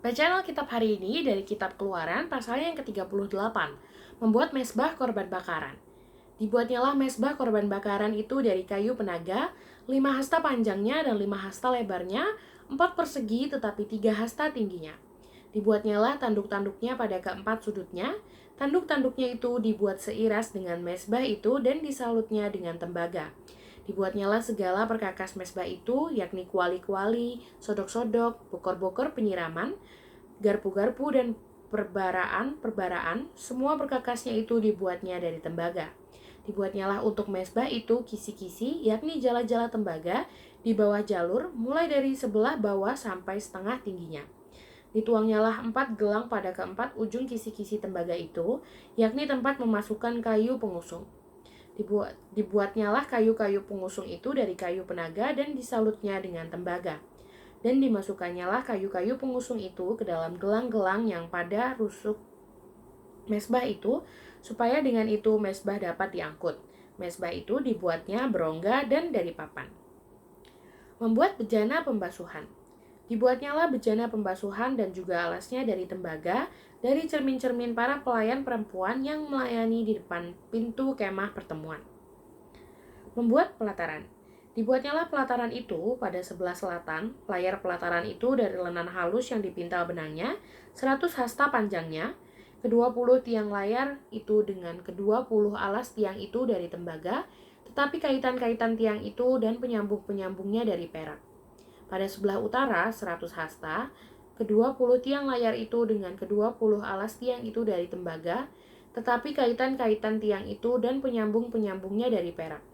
Bacaan Alkitab hari ini dari Kitab Keluaran pasalnya yang ke-38, membuat mezbah korban bakaran. Dibuatnyalah mezbah korban bakaran itu dari kayu penaga, 5 hasta panjangnya dan 5 hasta lebarnya, 4 persegi tetapi 3 hasta tingginya. Dibuatnyalah tanduk-tanduknya pada keempat sudutnya. Tanduk-tanduknya itu dibuat seiras dengan mezbah itu dan disalutnya dengan tembaga. Dibuatnyalah segala perkakas mezbah itu, yakni kuali-kuali, sodok-sodok, bokor-bokor penyiraman, garpu-garpu dan perbaraan, semua perkakasnya itu dibuatnya dari tembaga. Dibuatnyalah untuk mezbah itu kisi-kisi, yakni jala-jala tembaga, di bawah jalur, mulai dari sebelah bawah sampai setengah tingginya. Dituangnyalah 4 gelang pada keempat ujung kisi-kisi tembaga itu, yakni tempat memasukkan kayu pengusung. Dibuatnyalah kayu-kayu pengusung itu dari kayu penaga dan disalutnya dengan tembaga. Dan dimasukkannya lah kayu-kayu pengusung itu ke dalam gelang-gelang yang pada rusuk mezbah itu, supaya dengan itu mezbah dapat diangkut. Mezbah itu dibuatnya berongga dan dari papan. Membuat bejana pembasuhan. Dibuatnyalah bejana pembasuhan dan juga alasnya dari tembaga, dari cermin-cermin para pelayan perempuan yang melayani di depan pintu kemah pertemuan. Membuat pelataran. Dibuatnyalah pelataran itu pada sebelah selatan. Layar pelataran itu dari lenan halus yang dipintal benangnya, 100 hasta panjangnya. Ke-20 tiang layar itu dengan ke-20 alas tiang itu dari tembaga, tetapi kaitan-kaitan tiang itu dan penyambung-penyambungnya dari perak. Pada sebelah utara 100 hasta, ke-20 tiang layar itu dengan ke-20 alas tiang itu dari tembaga, tetapi kaitan-kaitan tiang itu dan penyambung-penyambungnya dari perak.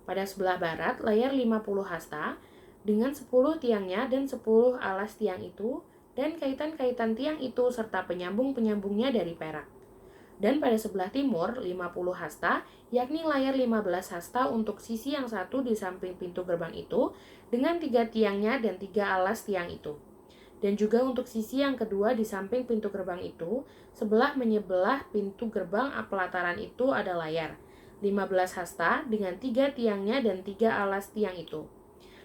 Pada sebelah barat, layar 50 hasta, dengan 10 tiangnya dan 10 alas tiang itu, dan kaitan-kaitan tiang itu serta penyambung-penyambungnya dari perak. Dan pada sebelah timur, 50 hasta, yakni layar 15 hasta untuk sisi yang satu di samping pintu gerbang itu, dengan 3 tiangnya dan 3 alas tiang itu. Dan juga untuk sisi yang kedua di samping pintu gerbang itu, sebelah menyebelah pintu gerbang pelataran itu ada layar 15 hasta dengan 3 tiangnya dan 3 alas tiang itu.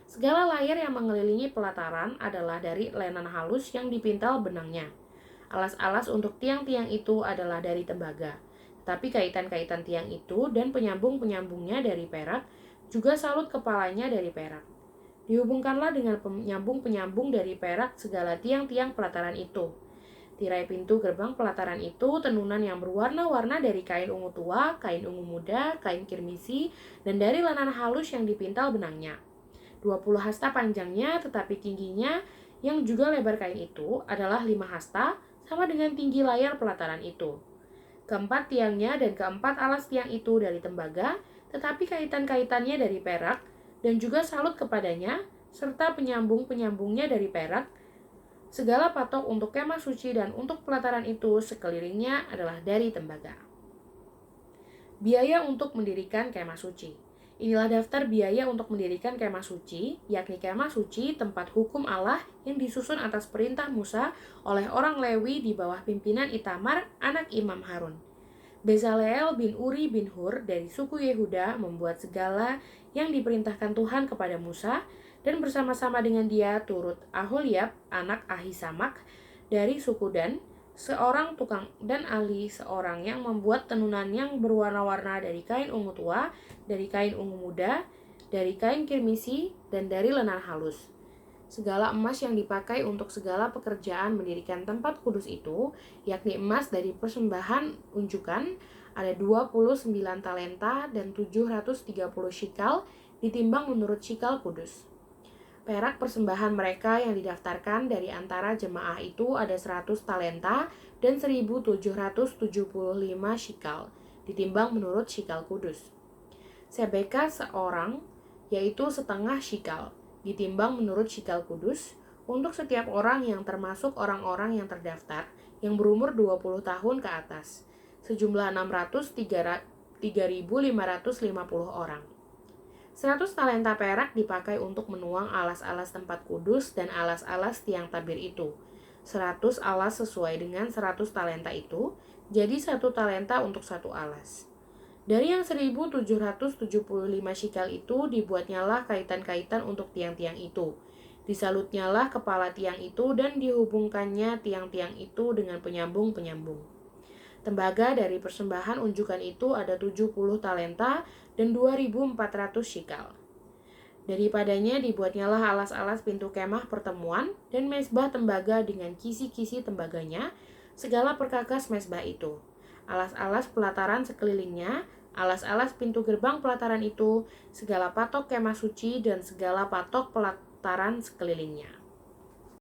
Segala layar yang mengelilingi pelataran adalah dari lenan halus yang dipintal benangnya. Alas-alas untuk tiang-tiang itu adalah dari tembaga. Tapi kaitan-kaitan tiang itu dan penyambung-penyambungnya dari perak, juga salut kepalanya dari perak. Dihubungkanlah dengan penyambung-penyambung dari perak segala tiang-tiang pelataran itu. Tirai pintu gerbang pelataran itu tenunan yang berwarna-warna dari kain ungu tua, kain ungu muda, kain kirmisi, dan dari lenan halus yang dipintal benangnya. 20 hasta panjangnya, tetapi tingginya yang juga lebar kain itu adalah 5 hasta, sama dengan tinggi layar pelataran itu. Keempat tiangnya dan keempat alas tiang itu dari tembaga, tetapi kaitan-kaitannya dari perak, dan juga salut kepadanya, serta penyambung-penyambungnya dari perak. Segala patok untuk kemah suci dan untuk pelataran itu sekelilingnya adalah dari tembaga. Biaya untuk mendirikan kemah suci. Inilah daftar biaya untuk mendirikan kemah suci, yakni kemah suci tempat hukum Allah yang disusun atas perintah Musa oleh orang Lewi di bawah pimpinan Itamar, anak Imam Harun. Bezaleel bin Uri bin Hur dari suku Yehuda membuat segala yang diperintahkan Tuhan kepada Musa, dan bersama-sama dengan dia turut Aholiab, anak Ahisamak, dari suku Dan, seorang tukang dan ahli seorang yang membuat tenunan yang berwarna-warna dari kain ungu tua, dari kain ungu muda, dari kain kirmisi, dan dari lenan halus. Segala emas yang dipakai untuk segala pekerjaan mendirikan tempat kudus itu, yakni emas dari persembahan unjukan, ada 29 talenta dan 730 shikal, ditimbang menurut shikal kudus. Perak persembahan mereka yang didaftarkan dari antara jemaah itu ada 100 talenta dan 1775 shikal, ditimbang menurut shikal kudus. Sebeka seorang, yaitu setengah shikal, ditimbang menurut shikal kudus, untuk setiap orang yang termasuk orang-orang yang terdaftar, yang berumur 20 tahun ke atas, sejumlah 3.550 orang. 100 talenta perak dipakai untuk menuang alas-alas tempat kudus dan alas-alas tiang tabir itu. 100 alas sesuai dengan 100 talenta itu, jadi 1 talenta untuk 1 alas. Dari yang 1775 shikal itu dibuatnyalah kaitan-kaitan untuk tiang-tiang itu. Disalutnyalah kepala tiang itu dan dihubungkannya tiang-tiang itu dengan penyambung-penyambung. Tembaga dari persembahan unjukan itu ada 70 talenta dan 2.400 shikal. Daripadanya dibuatnyalah alas-alas pintu kemah pertemuan dan mezbah tembaga dengan kisi-kisi tembaganya, segala perkakas mezbah itu, alas-alas pelataran sekelilingnya, alas-alas pintu gerbang pelataran itu, segala patok kemah suci dan segala patok pelataran sekelilingnya.